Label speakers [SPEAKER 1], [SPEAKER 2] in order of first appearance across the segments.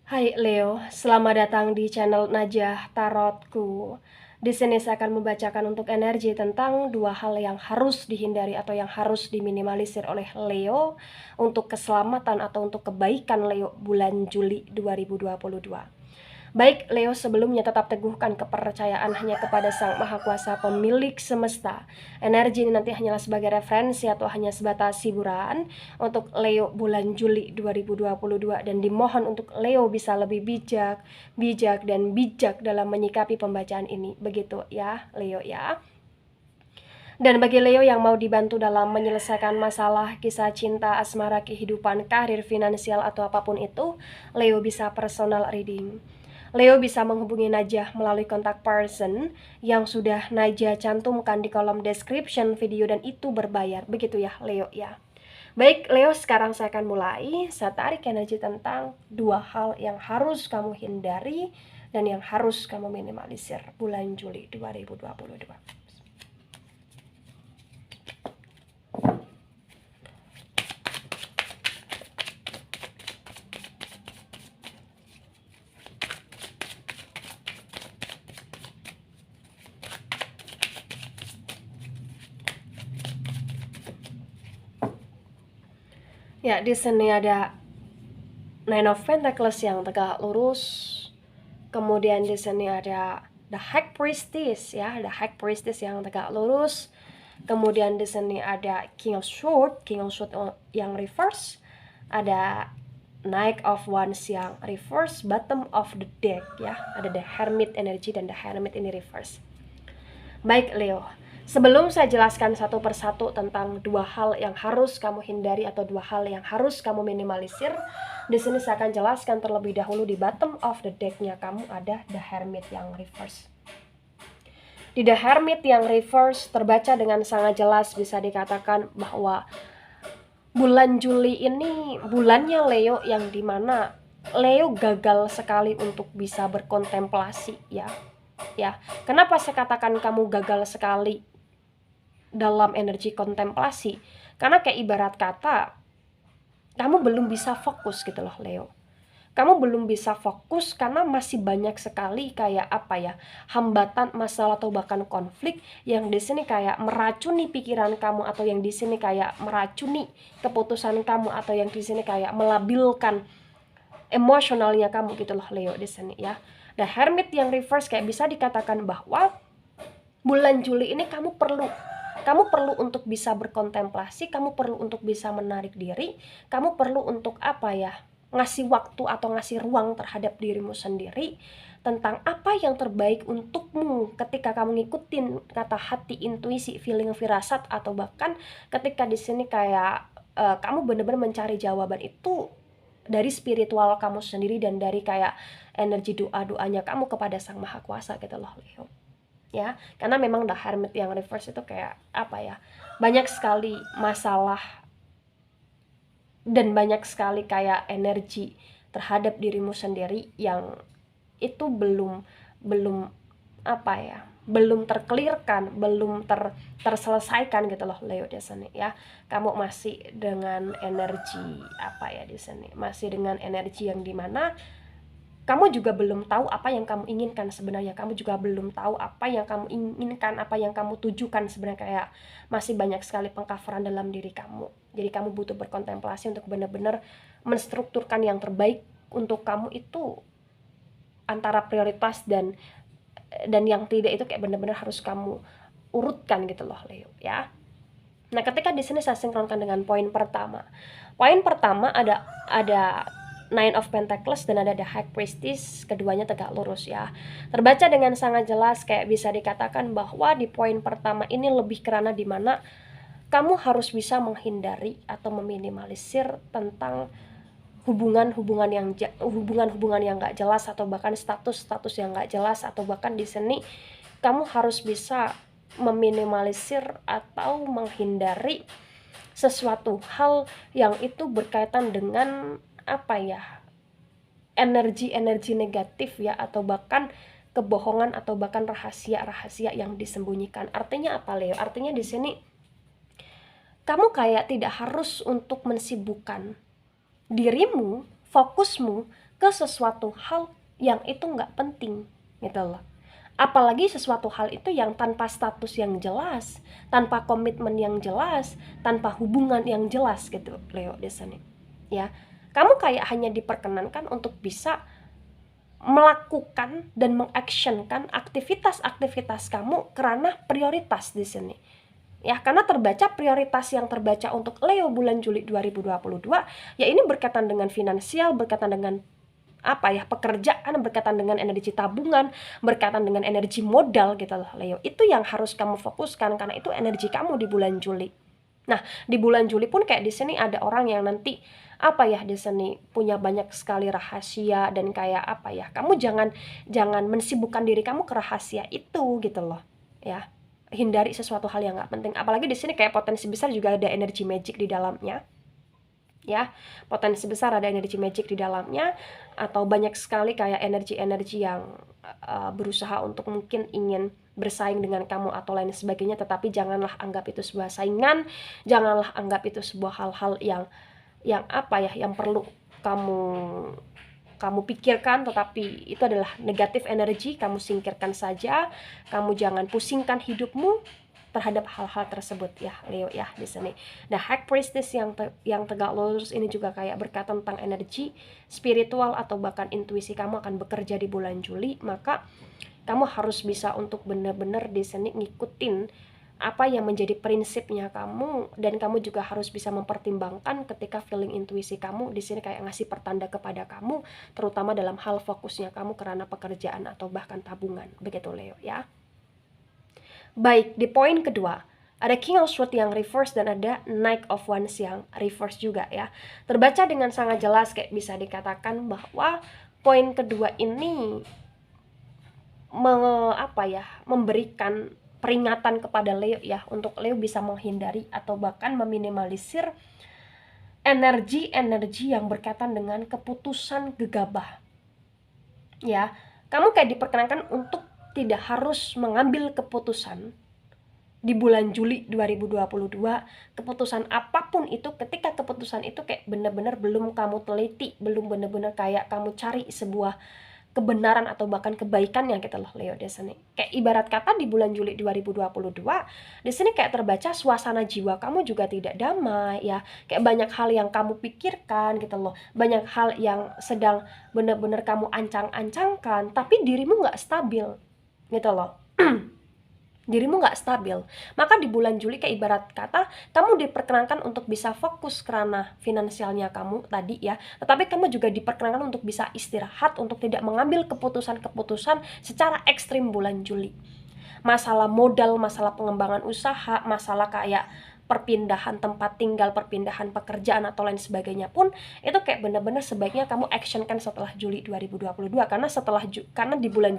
[SPEAKER 1] Hai Leo, selamat datang di channel Najah Tarotku. Di sini saya akan membacakan untuk energi tentang dua hal yang harus dihindari atau yang harus diminimalisir oleh Leo untuk keselamatan atau untuk kebaikan Leo bulan Juli 2022. Baik Leo, sebelumnya tetap teguhkan kepercayaan hanya kepada Sang Maha Kuasa pemilik semesta. Energi ini nanti hanyalah sebagai referensi atau hanya sebatas hiburan untuk Leo bulan Juli 2022, dan dimohon untuk Leo bisa lebih bijak dalam menyikapi pembacaan ini. Begitu ya Leo ya. Dan bagi Leo yang mau dibantu dalam menyelesaikan masalah kisah cinta, asmara, kehidupan, karir, finansial, atau apapun itu, Leo bisa personal reading. Leo bisa menghubungi Najah melalui kontak person yang sudah Najah cantumkan di kolom description video, dan itu berbayar. Begitu ya Leo ya. Baik Leo, sekarang saya akan mulai. Saya tarik energi tentang dua hal yang harus kamu hindari dan yang harus kamu minimalisir bulan Juli 2022. Ya, di sini ada Nine of Pentacles yang tegak lurus. Kemudian di sini ada The High Priestess ya, The High Priestess yang tegak lurus. Kemudian di sini ada King of Swords yang reverse. Ada Knight of Wands yang reverse, bottom of the deck ya. Ada The Hermit energy dan The Hermit ini reverse. Baik Leo, sebelum saya jelaskan satu persatu tentang dua hal yang harus kamu hindari atau dua hal yang harus kamu minimalisir, di sini saya akan jelaskan terlebih dahulu di bottom of the deck-nya kamu ada The Hermit yang reverse. Di The Hermit yang reverse terbaca dengan sangat jelas, bisa dikatakan bahwa bulan Juli ini bulannya Leo yang dimana Leo gagal sekali untuk bisa berkontemplasi ya. Kenapa saya katakan kamu gagal sekali dalam energi kontemplasi? Karena kayak ibarat kata kamu belum bisa fokus gitu loh Leo. Kamu belum bisa fokus karena masih banyak sekali kayak hambatan, masalah atau bahkan konflik yang di sini kayak meracuni pikiran kamu, atau yang di sini kayak meracuni keputusan kamu, atau yang di sini kayak melabilkan emosionalnya kamu gitu loh Leo di sini ya. The Hermit yang reverse kayak bisa dikatakan bahwa bulan Juli ini kamu perlu untuk bisa berkontemplasi, kamu perlu untuk bisa menarik diri, kamu perlu untuk ngasih waktu atau ngasih ruang terhadap dirimu sendiri tentang apa yang terbaik untukmu ketika kamu ngikutin kata hati, intuisi, feeling, firasat, atau bahkan ketika di sini kayak kamu benar-benar mencari jawaban itu dari spiritual kamu sendiri dan dari kayak energi doa-doanya kamu kepada Sang Maha Kuasa gitu loh Leo ya. Karena memang The Hermit yang reverse itu kayak banyak sekali masalah dan banyak sekali kayak energi terhadap dirimu sendiri yang itu belum belum terkelirkan, belum terselesaikan gitu loh Leo di sini ya. Kamu masih dengan energi di sini, masih dengan energi yang dimana kamu juga belum tahu apa yang kamu inginkan sebenarnya. Kamu juga belum tahu apa yang kamu inginkan, apa yang kamu tujukan sebenarnya. Kayak masih banyak sekali pengcoveran dalam diri kamu. Jadi kamu butuh berkontemplasi untuk benar-benar menstrukturkan yang terbaik untuk kamu itu antara prioritas dan yang tidak itu kayak benar-benar harus kamu urutkan gitu loh Leo ya. Nah, ketika di sini saya sinkronkan dengan poin pertama. Poin pertama ada Nine of Pentacles dan ada The High Priestess, keduanya tegak lurus ya. Terbaca dengan sangat jelas kayak bisa dikatakan bahwa di poin pertama ini lebih kerana dimana kamu harus bisa menghindari atau meminimalisir tentang hubungan-hubungan yang gak jelas, atau bahkan status-status yang gak jelas, atau bahkan di sini kamu harus bisa meminimalisir atau menghindari sesuatu hal yang itu berkaitan dengan energi-energi negatif ya, atau bahkan kebohongan, atau bahkan rahasia-rahasia yang disembunyikan. Artinya apa Leo? Artinya di sini kamu kayak tidak harus untuk mensibukkan dirimu, fokusmu ke sesuatu hal yang itu nggak penting gitu loh. Apalagi sesuatu hal itu yang tanpa status yang jelas, tanpa komitmen yang jelas, tanpa hubungan yang jelas gitu Leo di sini. Ya, kamu kayak hanya diperkenankan untuk bisa melakukan dan mengactionkan aktivitas-aktivitas kamu karena prioritas di sini. Ya, karena terbaca prioritas yang terbaca untuk Leo bulan Juli 2022 ya ini berkaitan dengan finansial, berkaitan dengan pekerjaan, berkaitan dengan energi tabungan, berkaitan dengan energi modal gitu loh Leo. Itu yang harus kamu fokuskan karena itu energi kamu di bulan Juli. Nah, di bulan Juli pun kayak di sini ada orang yang nanti di sini punya banyak sekali rahasia dan kayak kamu jangan mensibukkan diri kamu ke rahasia itu gitu loh. Ya. Hindari sesuatu hal yang nggak penting. Apalagi di sini kayak potensi besar juga ada energi magic di dalamnya. Ya, potensi besar ada energi magic di dalamnya atau banyak sekali kayak energi-energi yang berusaha untuk mungkin ingin bersaing dengan kamu atau lain sebagainya, tetapi janganlah anggap itu sebuah saingan, janganlah anggap itu sebuah hal-hal yang perlu kamu pikirkan, tetapi itu adalah negatif energi, kamu singkirkan saja, kamu jangan pusingkan hidupmu terhadap hal-hal tersebut ya Leo ya di sini. Nah, High Priestess yang tegak lurus ini juga kayak berkata tentang energi spiritual atau bahkan intuisi kamu akan bekerja di bulan Juli, maka kamu harus bisa untuk benar-benar di sini ngikutin apa yang menjadi prinsipnya kamu, dan kamu juga harus bisa mempertimbangkan ketika feeling intuisi kamu di sini kayak ngasih pertanda kepada kamu, terutama dalam hal fokusnya kamu karena pekerjaan atau bahkan tabungan. Begitu Leo ya. Baik, di poin kedua, ada King of Swords yang reverse dan ada Knight of Wands yang reverse juga ya. Terbaca dengan sangat jelas kayak bisa dikatakan bahwa poin kedua ini memberikan peringatan kepada Leo ya, untuk Leo bisa menghindari atau bahkan meminimalisir energi-energi yang berkaitan dengan keputusan gegabah. Ya, kamu kayak diperkenankan untuk tidak harus mengambil keputusan di bulan Juli 2022, keputusan apapun itu, ketika keputusan itu kayak benar-benar belum kamu teliti, belum benar-benar kayak kamu cari sebuah kebenaran atau bahkan kebaikannya gitu loh Leo di sini. Kayak ibarat kata di bulan Juli 2022 di sini kayak terbaca suasana jiwa kamu juga tidak damai ya. Kayak banyak hal yang kamu pikirkan gitu loh. Banyak hal yang sedang benar-benar kamu ancang-ancangkan, tapi dirimu nggak stabil gitu loh. Dirimu nggak stabil, maka di bulan Juli kayak ibarat kata kamu diperkenankan untuk bisa fokus karena finansialnya kamu tadi ya, tetapi kamu juga diperkenankan untuk bisa istirahat, untuk tidak mengambil keputusan-keputusan secara ekstrim bulan Juli. Masalah modal, masalah pengembangan usaha, masalah kayak perpindahan tempat tinggal, perpindahan pekerjaan atau lain sebagainya pun itu kayak benar-benar sebaiknya kamu actionkan setelah Juli 2022, karena di bulan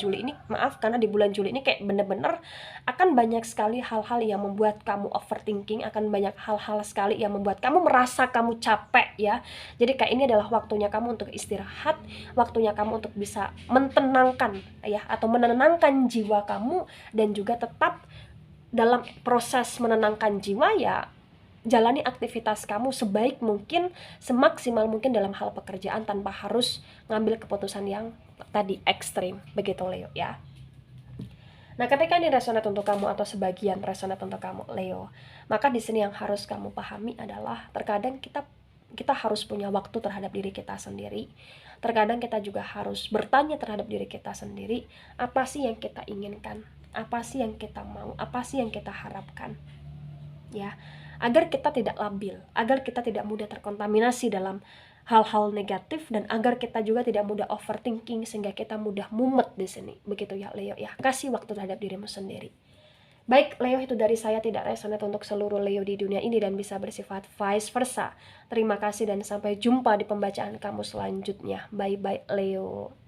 [SPEAKER 1] Juli ini kayak benar-benar akan banyak sekali hal-hal yang membuat kamu overthinking, akan banyak hal-hal sekali yang membuat kamu merasa kamu capek ya. Jadi kayak ini adalah waktunya kamu untuk istirahat, waktunya kamu untuk bisa menenangkan ya, atau menenangkan jiwa kamu, dan juga tetap dalam proses menenangkan jiwa ya jalani aktivitas kamu sebaik mungkin, semaksimal mungkin dalam hal pekerjaan tanpa harus ngambil keputusan yang tadi ekstrim. Begitu Leo ya. Nah, ketika ini resonate untuk kamu atau sebagian resonate untuk kamu Leo, maka di sini yang harus kamu pahami adalah terkadang kita harus punya waktu terhadap diri kita sendiri. Terkadang kita juga harus bertanya terhadap diri kita sendiri, apa sih yang kita inginkan? Apa sih yang kita mau, apa sih yang kita harapkan ya, agar kita tidak labil, agar kita tidak mudah terkontaminasi dalam hal-hal negatif, dan agar kita juga tidak mudah overthinking sehingga kita mudah mumet di sini. Begitu ya Leo ya, kasih waktu terhadap dirimu sendiri. Baik Leo, itu dari saya, tidak resonate untuk seluruh Leo di dunia ini dan bisa bersifat vice versa. Terima kasih dan sampai jumpa di pembacaan kamu selanjutnya. Bye bye Leo.